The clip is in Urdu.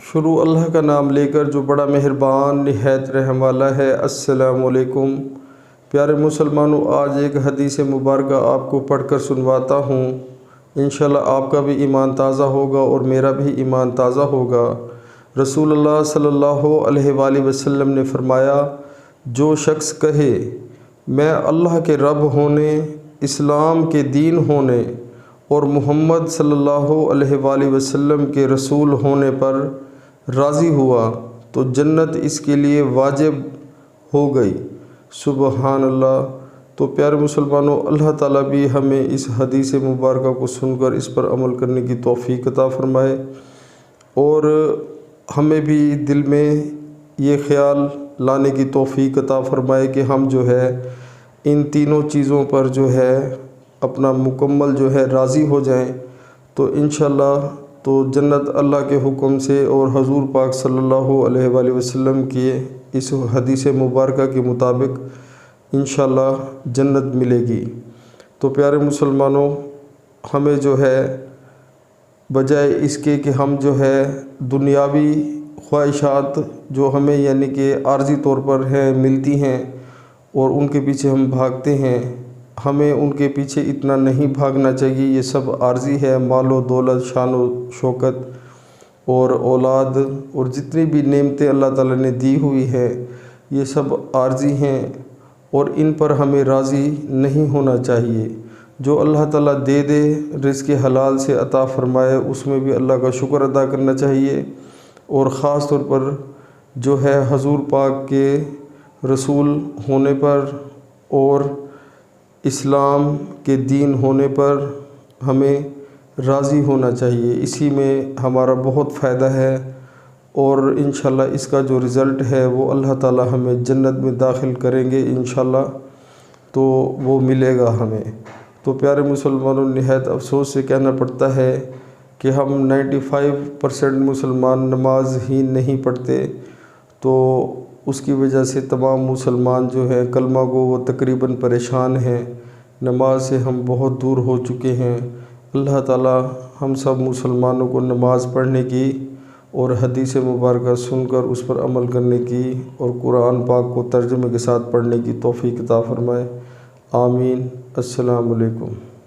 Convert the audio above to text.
شروع اللہ کا نام لے کر جو بڑا مہربان نہایت رحم والا ہے۔ السلام علیکم پیارے مسلمانوں، آج ایک حدیث مبارکہ آپ کو پڑھ کر سنواتا ہوں۔ انشاءاللہ آپ کا بھی ایمان تازہ ہوگا اور میرا بھی ایمان تازہ ہوگا۔ رسول اللہ صلی اللہ علیہ وآلہ وسلم نے فرمایا، جو شخص کہے میں اللہ کے رب ہونے، اسلام کے دین ہونے اور محمد صلی اللہ علیہ وآلہ وسلم کے رسول ہونے پر راضی ہوا تو جنت اس کے لیے واجب ہو گئی۔ سبحان اللہ۔ تو پیارے مسلمانوں، اللہ تعالیٰ بھی ہمیں اس حدیث مبارکہ کو سن کر اس پر عمل کرنے کی توفیق عطا فرمائے، اور ہمیں بھی دل میں یہ خیال لانے کی توفیق عطا فرمائے کہ ہم جو ہے ان تینوں چیزوں پر جو ہے اپنا مکمل جو ہے راضی ہو جائیں، تو انشاءاللہ تو جنت اللہ کے حکم سے اور حضور پاک صلی اللہ علیہ وآلہ وسلم کی اس حدیث مبارکہ کے مطابق انشاءاللہ جنت ملے گی۔ تو پیارے مسلمانوں، ہمیں جو ہے بجائے اس کے کہ ہم جو ہے دنیاوی خواہشات جو ہمیں یعنی کہ عارضی طور پر ہیں ملتی ہیں اور ان کے پیچھے ہم بھاگتے ہیں، ہمیں ان کے پیچھے اتنا نہیں بھاگنا چاہیے۔ یہ سب عارضی ہے، مال و دولت، شان و شوکت اور اولاد اور جتنی بھی نعمتیں اللہ تعالیٰ نے دی ہوئی ہے، یہ سب عارضی ہیں اور ان پر ہمیں راضی نہیں ہونا چاہیے۔ جو اللہ تعالیٰ دے دے، رزق حلال سے عطا فرمائے، اس میں بھی اللہ کا شکر ادا کرنا چاہیے، اور خاص طور پر جو ہے حضور پاک کے رسول ہونے پر اور اسلام کے دین ہونے پر ہمیں راضی ہونا چاہیے۔ اسی میں ہمارا بہت فائدہ ہے، اور انشاءاللہ اس کا جو رزلٹ ہے وہ اللہ تعالیٰ ہمیں جنت میں داخل کریں گے انشاءاللہ، تو وہ ملے گا ہمیں۔ تو پیارے مسلمانوں، نہایت افسوس سے کہنا پڑتا ہے کہ ہم 95% مسلمان نماز ہی نہیں پڑھتے، تو اس کی وجہ سے تمام مسلمان جو ہیں کلمہ گو وہ تقریباً پریشان ہیں، نماز سے ہم بہت دور ہو چکے ہیں۔ اللہ تعالیٰ ہم سب مسلمانوں کو نماز پڑھنے کی اور حدیث مبارکہ سن کر اس پر عمل کرنے کی اور قرآن پاک کو ترجمے کے ساتھ پڑھنے کی توفیق عطا فرمائے۔ آمین۔ السلام علیکم۔